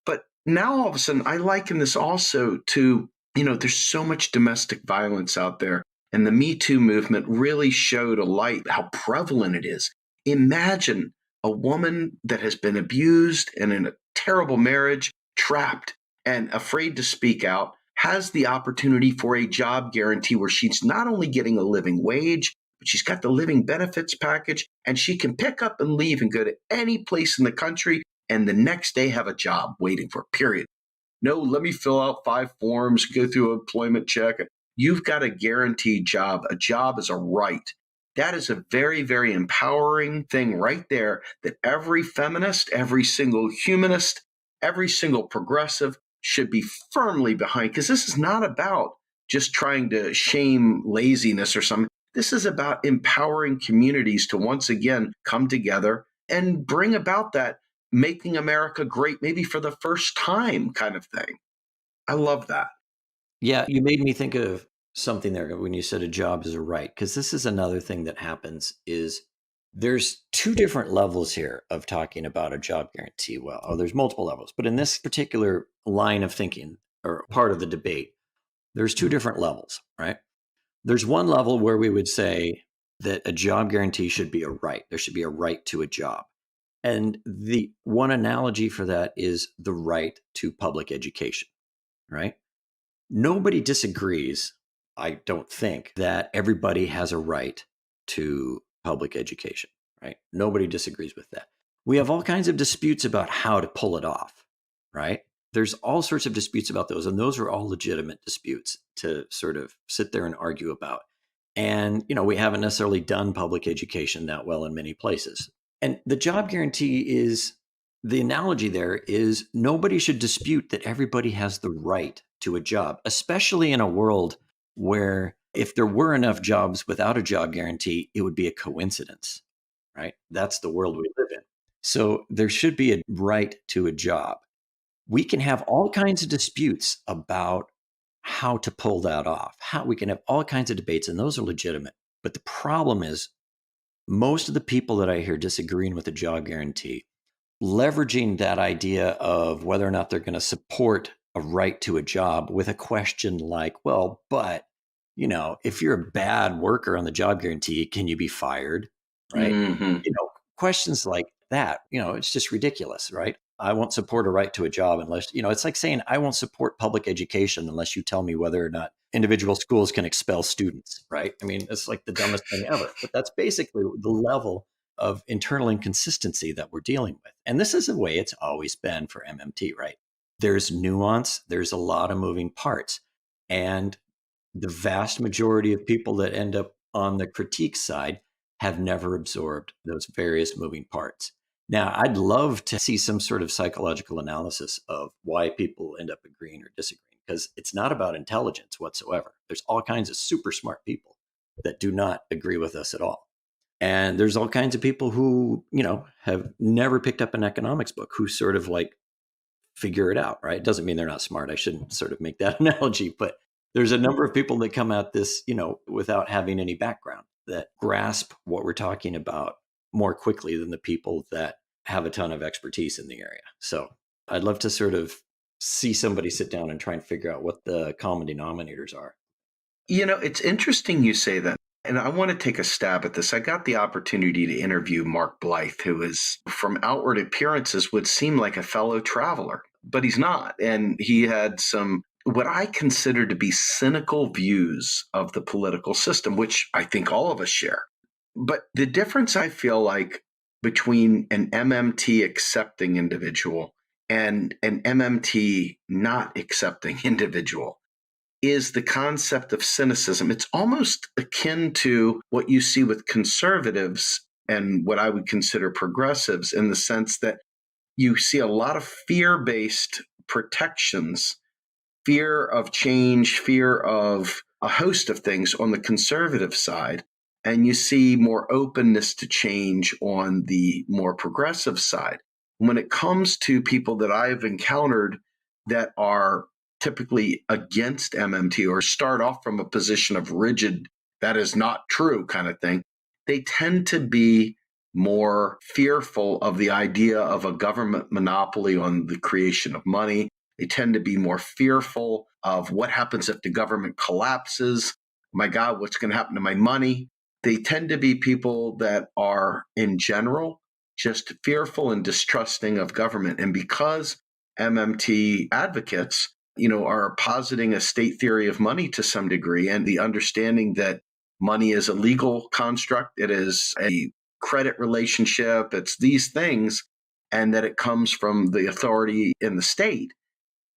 But now all of a sudden, I liken this also to, there's so much domestic violence out there. And the Me Too movement really showed a light how prevalent it is. Imagine a woman that has been abused and in a terrible marriage, trapped and afraid to speak out, has the opportunity for a job guarantee where she's not only getting a living wage, but she's got the living benefits package, and she can pick up and leave and go to any place in the country and the next day have a job waiting for her, period. No, let me fill out 5 forms, go through an employment check. You've got a guaranteed job. A job is a right. That is a very, very empowering thing right there that every feminist, every single humanist, every single progressive should be firmly behind, because this is not about just trying to shame laziness or something. This is about empowering communities to once again come together and bring about that making America great, maybe for the first time kind of thing. I love that.
Yeah, you made me think of something there when you said a job is a right, because this is another thing that happens is there's 2 different levels here of talking about a job guarantee. Well, there's multiple levels, but in this particular line of thinking or part of the debate, there's 2 different levels, right? There's one level where we would say that a job guarantee should be a right. There should be a right to a job. And the one analogy for that is the right to public education, right? Nobody disagrees, I don't think, that everybody has a right to public education, right? Nobody disagrees with that. We have all kinds of disputes about how to pull it off, right? There's all sorts of disputes about those, and those are all legitimate disputes to sort of sit there and argue about. And, we haven't necessarily done public education that well in many places. And the job guarantee is, the analogy there is nobody should dispute that everybody has the right to a job, especially in a world where if there were enough jobs without a job guarantee, it would be a coincidence, right? That's the world we live in. So there should be a right to a job. We can have all kinds of disputes about how to pull that off. We can have all kinds of debates, and those are legitimate. But the problem is most of the people that I hear disagreeing with the job guarantee, leveraging that idea of whether or not they're going to support a right to a job with a question like, well, but, if you're a bad worker on the job guarantee, can you be fired? Right?
Mm-hmm.
Questions like that, it's just ridiculous, right? I won't support a right to a job unless, it's like saying I won't support public education unless you tell me whether or not individual schools can expel students, right? I mean, it's like the dumbest thing ever. But that's basically the level of internal inconsistency that we're dealing with. And this is the way it's always been for MMT, right? There's nuance, there's a lot of moving parts. And the vast majority of people that end up on the critique side have never absorbed those various moving parts. Now, I'd love to see some sort of psychological analysis of why people end up agreeing or disagreeing, because it's not about intelligence whatsoever. There's all kinds of super smart people that do not agree with us at all. And there's all kinds of people who, have never picked up an economics book who sort of like figure it out, right? It doesn't mean they're not smart. I shouldn't sort of make that analogy, but there's a number of people that come at this, without having any background, that grasp what we're talking about more quickly than the people that have a ton of expertise in the area. So I'd love to sort of see somebody sit down and try and figure out what the common denominators are.
It's interesting you say that. And I want to take a stab at this. I got the opportunity to interview Mark Blythe, who is, from outward appearances, would seem like a fellow traveler, but he's not. And he had some, what I consider to be cynical views of the political system, which I think all of us share. But the difference I feel like between an MMT accepting individual and an MMT not accepting individual is the concept of cynicism. It's almost akin to what you see with conservatives and what I would consider progressives, in the sense that you see a lot of fear-based protections, fear of change, fear of a host of things on the conservative side. And you see more openness to change on the more progressive side. When it comes to people that I've encountered that are typically against MMT or start off from a position of rigid, that is not true kind of thing, they tend to be more fearful of the idea of a government monopoly on the creation of money. They tend to be more fearful of what happens if the government collapses, my God, what's going to happen to my money? They tend to be people that are, in general, just fearful and distrusting of government. And because MMT advocates, are positing a state theory of money to some degree, and the understanding that money is a legal construct, it is a credit relationship, it's these things, and that it comes from the authority in the state,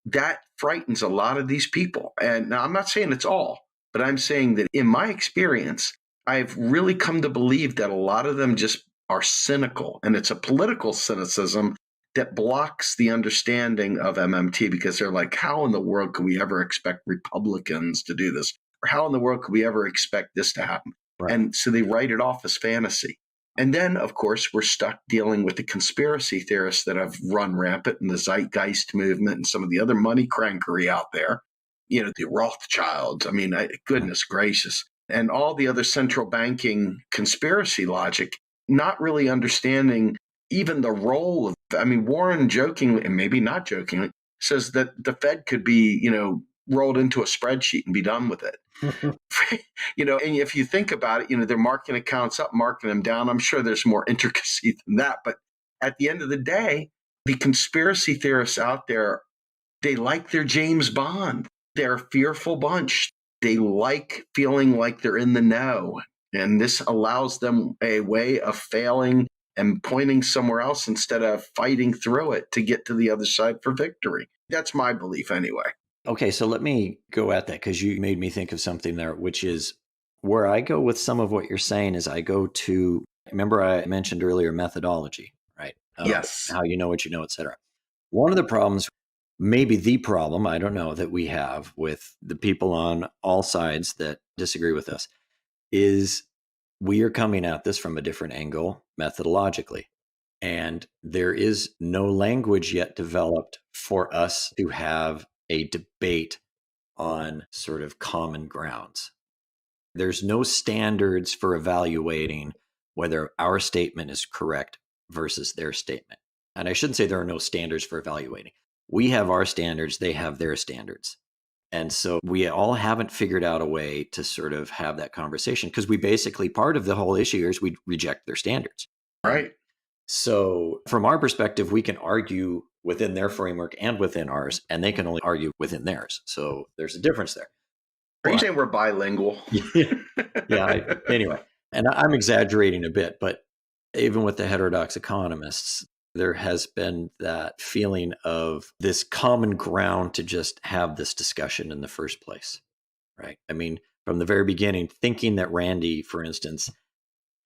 that frightens a lot of these people. And now I'm not saying it's all, but I'm saying that in my experience, I've really come to believe that a lot of them just are cynical, and it's a political cynicism that blocks the understanding of MMT, because they're like, how in the world could we ever expect Republicans to do this? Or how in the world could we ever expect this to happen? Right. And so they write it off as fantasy. And then, of course, we're stuck dealing with the conspiracy theorists that have run rampant in the Zeitgeist movement and some of the other money crankery out there, the Rothschilds. I mean, goodness gracious. And all the other central banking conspiracy logic, not really understanding even the role of, Warren jokingly, and maybe not jokingly, says that the Fed could be, rolled into a spreadsheet and be done with it. And if you think about it, they're marking accounts up, marking them down. I'm sure there's more intricacy than that. But at the end of the day, the conspiracy theorists out there, they like their James Bond. They're a fearful bunch. They like feeling like they're in the know. And this allows them a way of failing and pointing somewhere else instead of fighting through it to get to the other side for victory. That's my belief anyway.
Okay, so let me go at that, because you made me think of something there, which is where I go with some of what you're saying is I go to, remember I mentioned earlier methodology, right?
Yes.
How you know what you know, et cetera. One of the problems, maybe the problem, I don't know, that we have with the people on all sides that disagree with us is we are coming at this from a different angle methodologically. And there is no language yet developed for us to have a debate on sort of common grounds. There's no standards for evaluating whether our statement is correct versus their statement. And I shouldn't say there are no standards for evaluating. We have our standards, they have their standards. And so we all haven't figured out a way to sort of have that conversation, because we basically, part of the whole issue here is we reject their standards.
Right.
So from our perspective, we can argue within their framework and within ours, and they can only argue within theirs. So there's a difference there.
Are you saying we're bilingual?
Anyway, and I'm exaggerating a bit, but even with the heterodox economists, there has been that feeling of this common ground to just have this discussion in the first place, right? From the very beginning, thinking that Randy, for instance,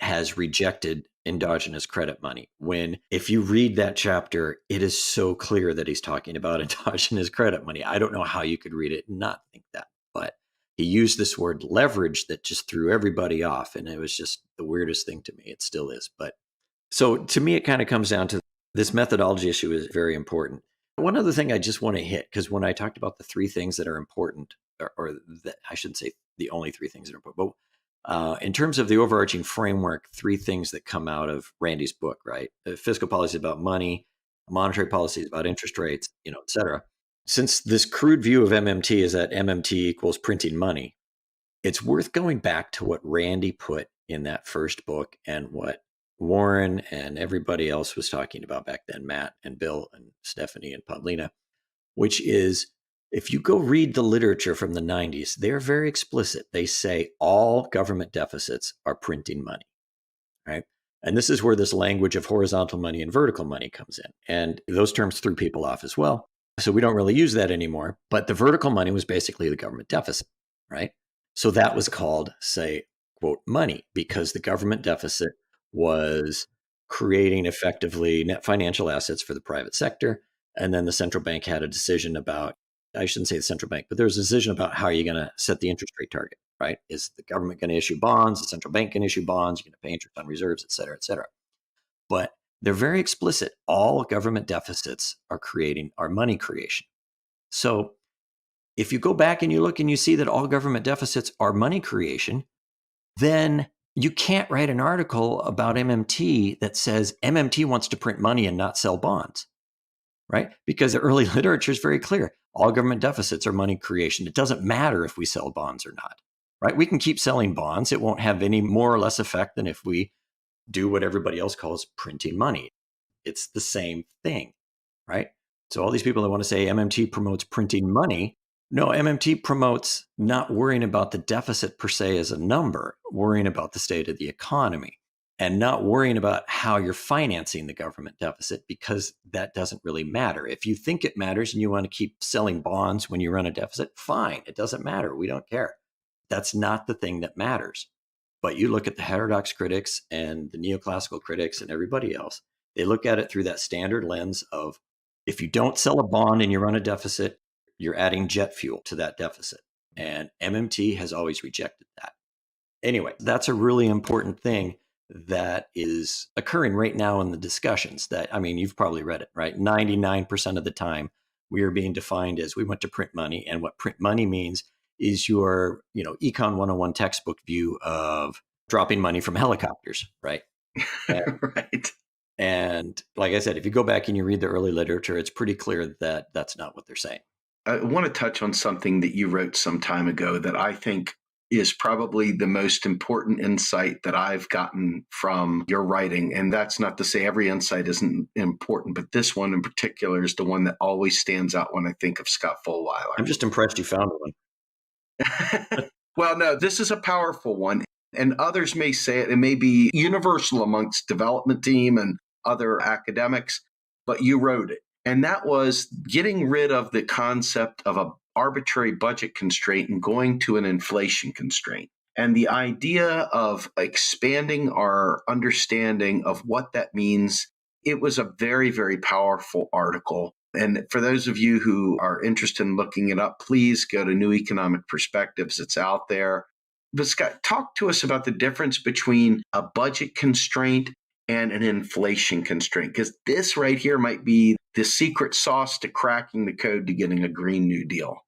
has rejected endogenous credit money, when if you read that chapter, it is so clear that he's talking about endogenous credit money. I don't know how you could read it and not think that, but he used this word leverage that just threw everybody off. And it was just the weirdest thing to me. It still is. But so to me, it kind of comes down to this methodology issue is very important. One other thing I just want to hit, because when I talked about the three things that are important, or that I shouldn't say the only three things that are important, but in terms of the overarching framework, three things that come out of Randy's book, right? Fiscal policy is about money, monetary policy is about interest rates, et cetera. Since this crude view of MMT is that MMT equals printing money, it's worth going back to what Randy put in that first book and what Warren and everybody else was talking about back then, Matt and Bill and Stephanie and Paulina, which is, if you go read the literature from the 90s, they're very explicit. They say all government deficits are printing money, right? And this is where this language of horizontal money and vertical money comes in. And those terms threw people off as well. So we don't really use that anymore. But the vertical money was basically the government deficit, right? So that was called, say, quote, money, because the government deficit was creating effectively net financial assets for the private sector. And then the central bank had a decision about, I shouldn't say the central bank, but there was a decision about how you're going to set the interest rate target, right? Is the government going to issue bonds? The central bank can issue bonds. You're going to pay interest on reserves, et cetera, et cetera. But they're very explicit. All government deficits are money creation. So if you go back and you look and you see that all government deficits are money creation, then you can't write an article about MMT that says MMT wants to print money and not sell bonds, right? Because the early literature is very clear. All government deficits are money creation. It doesn't matter if we sell bonds or not, right? We can keep selling bonds. It won't have any more or less effect than if we do what everybody else calls printing money. It's the same thing, right? So all these people that want to say MMT promotes printing money, no, MMT promotes not worrying about the deficit per se as a number, worrying about the state of the economy and not worrying about how you're financing the government deficit, because that doesn't really matter. If you think it matters and you want to keep selling bonds when you run a deficit, fine. It doesn't matter. We don't care. That's not the thing that matters. But you look at the heterodox critics and the neoclassical critics and everybody else, they look at it through that standard lens of, if you don't sell a bond and you run a deficit, you're adding jet fuel to that deficit. And MMT has always rejected that. Anyway, that's a really important thing that is occurring right now in the discussions that, I mean, you've probably read it, right? 99% of the time we are being defined as we want to print money. And what print money means is your, Econ 101 textbook view of dropping money from helicopters, right?
Right.
And like I said, if you go back and you read the early literature, it's pretty clear that that's not what they're saying.
I want to touch on something that you wrote some time ago that I think is probably the most important insight that I've gotten from your writing. And that's not to say every insight isn't important, but this one in particular is the one that always stands out when I think of Scott Fullweiler.
I'm just impressed you found one.
Well, no, this is a powerful one. And others may say it may be universal amongst development team and other academics, but you wrote it. And that was getting rid of the concept of an arbitrary budget constraint and going to an inflation constraint. And the idea of expanding our understanding of what that means, it was a very, very powerful article. And for those of you who are interested in looking it up, please go to New Economic Perspectives. It's out there. But Scott, talk to us about the difference between a budget constraint and an inflation constraint, because this right here might be the secret sauce to cracking the code to getting a Green New Deal.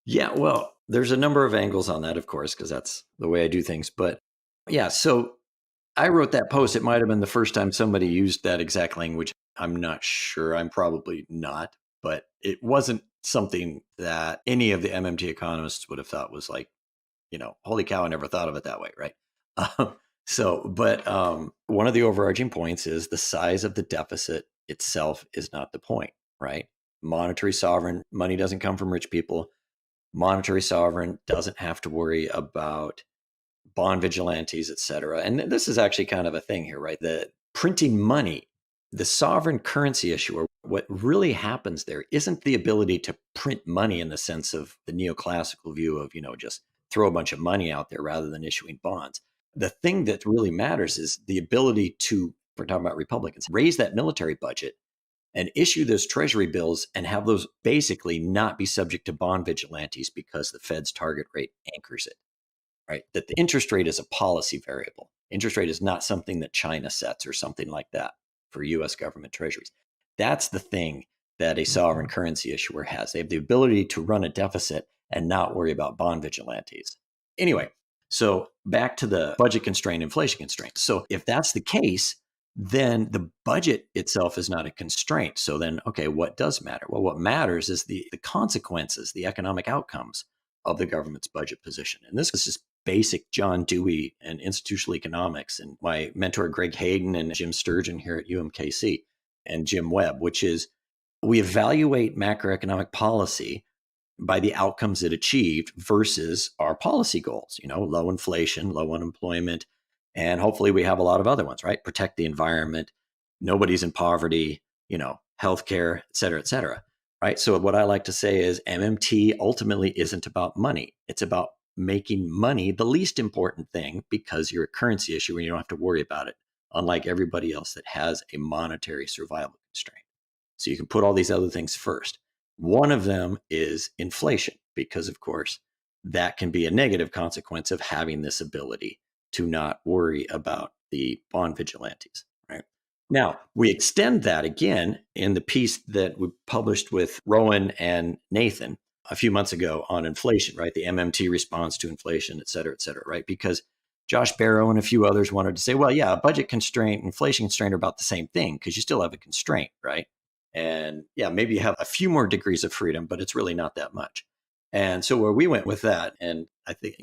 Yeah, well, there's a number of angles on that, of course, because that's the way I do things. But yeah, so I wrote that post. It might have been the first time somebody used that exact language. I'm not sure. I'm probably not. But it wasn't something that any of the MMT economists would have thought was like, holy cow, I never thought of it that way, right? But one of the overarching points is the size of the deficit itself is not the point, right? Monetary sovereign, money doesn't come from rich people. Monetary sovereign doesn't have to worry about bond vigilantes, et cetera. And this is actually kind of a thing here, right? The printing money, the sovereign currency issuer, what really happens there isn't the ability to print money in the sense of the neoclassical view of, just throw a bunch of money out there rather than issuing bonds. The thing that really matters is the ability to, we're talking about Republicans, raise that military budget and issue those treasury bills and have those basically not be subject to bond vigilantes because the Fed's target rate anchors it, right? That the interest rate is a policy variable. Interest rate is not something that China sets or something like that for US government treasuries. That's the thing that a sovereign currency issuer has. They have the ability to run a deficit and not worry about bond vigilantes. Anyway, so back to the budget constraint, inflation constraint. So if that's the case, then the budget itself is not a constraint. So then, okay, what does matter? Well, what matters is the consequences, the economic outcomes of the government's budget position. And this is just basic John Dewey and institutional economics and my mentor, Greg Hayden and Jim Sturgeon here at UMKC and Jim Webb, which is we evaluate macroeconomic policy by the outcomes it achieved versus our policy goals, low inflation, low unemployment, and hopefully we have a lot of other ones, right? Protect the environment, nobody's in poverty, healthcare, et cetera, right? So what I like to say is MMT ultimately isn't about money. It's about making money the least important thing because you're a currency issue and you don't have to worry about it, unlike everybody else that has a monetary survival constraint. So you can put all these other things first. One of them is inflation, because of course, that can be a negative consequence of having this ability to not worry about the bond vigilantes, right? Now, we extend that again in the piece that we published with Rowan and Nathan a few months ago on inflation, right? The MMT response to inflation, et cetera, right? Because Josh Barrow and a few others wanted to say, well, yeah, a budget constraint, inflation constraint are about the same thing because you still have a constraint, right? And yeah, maybe you have a few more degrees of freedom, but it's really not that much. And so where we went with that, and I think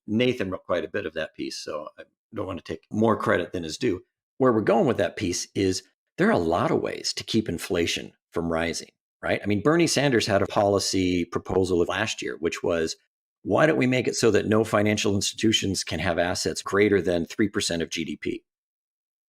Nathan wrote quite a bit of that piece, so I don't want to take more credit than is due. Where we're going with that piece is there are a lot of ways to keep inflation from rising, right? I mean, Bernie Sanders had a policy proposal last year, which was, why don't we make it so that no financial institutions can have assets greater than 3% of GDP?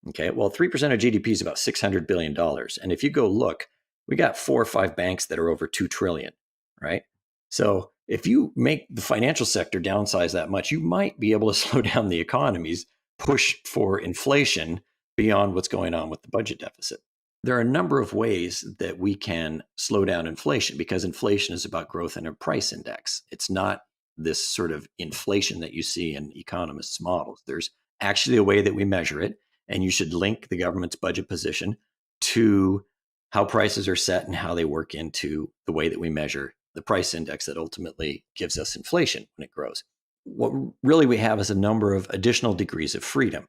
Okay, well, 3% of GDP is about $600 billion. And if you go look, we got 4 or 5 banks that are over 2 trillion, right? So if you make the financial sector downsize that much, you might be able to slow down the economies, push for inflation beyond what's going on with the budget deficit. There are a number of ways that we can slow down inflation, because inflation is about growth in a price index. It's not this sort of inflation that you see in economists' models. There's actually a way that we measure it, and you should link the government's budget position to how prices are set and how they work into the way that we measure the price index that ultimately gives us inflation when it grows. What really we have is a number of additional degrees of freedom.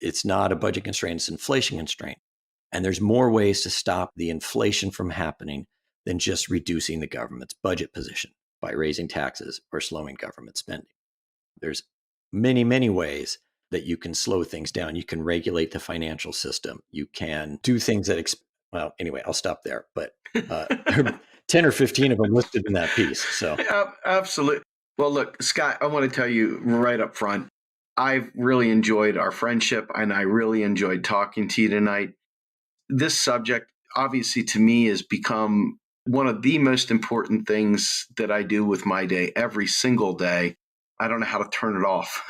It's not a budget constraint, it's inflation constraint. And there's more ways to stop the inflation from happening than just reducing the government's budget position by raising taxes or slowing government spending. There's many, many ways that you can slow things down. You can regulate the financial system. You can do things that, well, anyway, I'll stop there. But 10 or 15 of them listed in that piece. So
absolutely. Well, look, Scott, I want to tell you right up front, I've really enjoyed our friendship, and I really enjoyed talking to you tonight. This subject, obviously, to me, has become one of the most important things that I do with my day every single day. I don't know how to turn it off.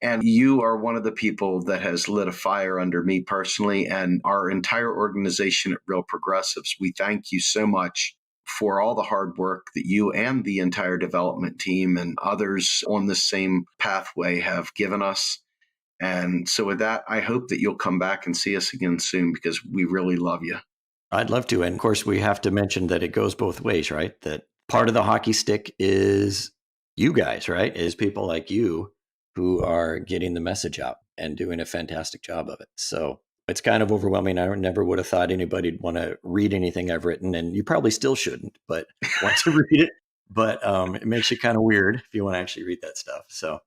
And you are one of the people that has lit a fire under me personally, and our entire organization at Real Progressives. We thank you so much for all the hard work that you and the entire development team and others on the same pathway have given us. And so with that, I hope that you'll come back and see us again soon, because we really love you.
I'd love to. And of course, we have to mention that it goes both ways, right? That part of the hockey stick is you guys, right? Is people like you who are getting the message out and doing a fantastic job of it. So it's kind of overwhelming. I never would have thought anybody'd want to read anything I've written, and you probably still shouldn't, but want to read it. But it makes you kind of weird if you want to actually read that stuff. So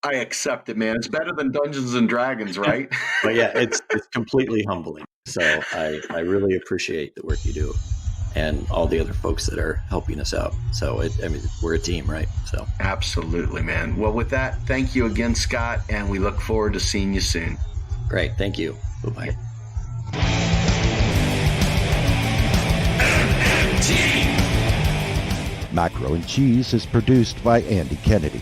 I accept it, man. It's better than Dungeons and Dragons, right?
But yeah, it's completely humbling. So I really appreciate the work you do and all the other folks that are helping us out. So we're a team, right? So
absolutely, man. Well, with that, thank you again, Scott, and we look forward to seeing you soon.
Great. Thank you. Bye-bye.
Macro and Cheese is produced by Andy Kennedy.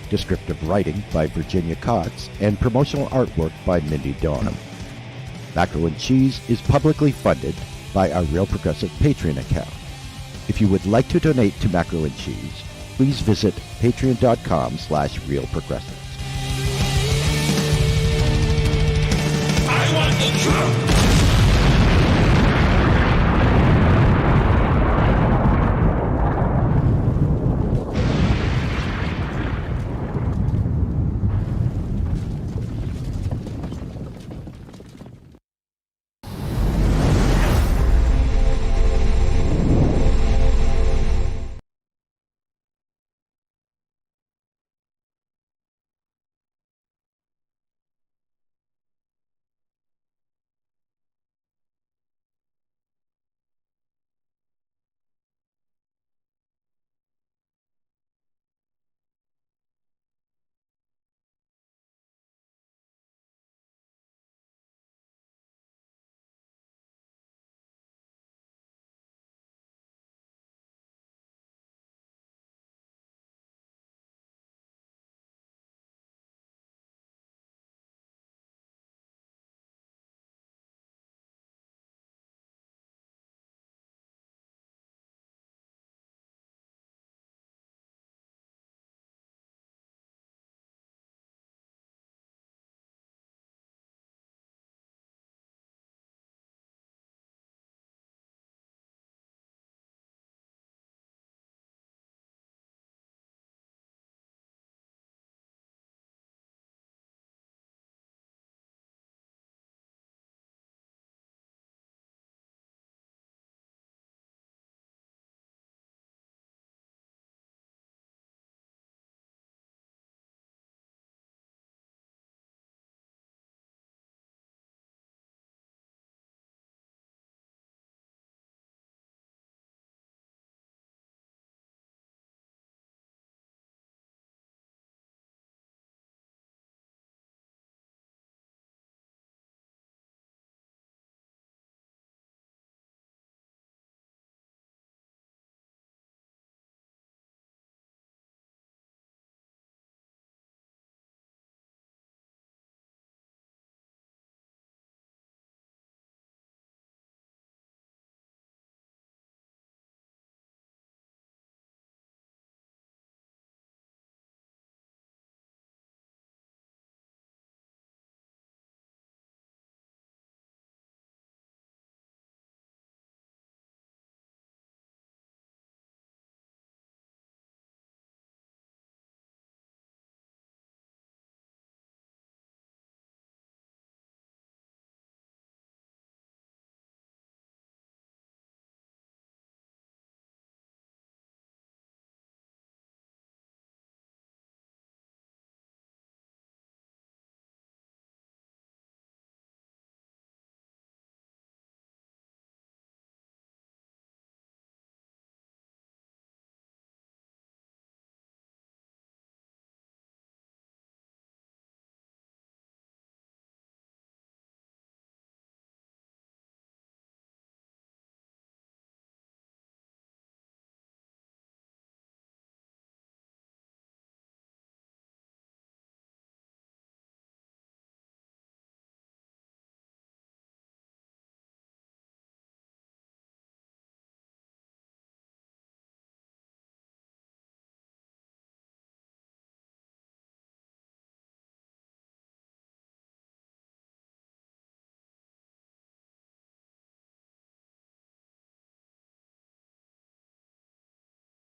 Descriptive writing by Virginia Cox, and promotional artwork by Mindy Donham. Macro and Cheese is publicly funded by our Real Progressive Patreon account. If you would like to donate to Macro and Cheese, please visit patreon.com/realprogressives.
I want the truth.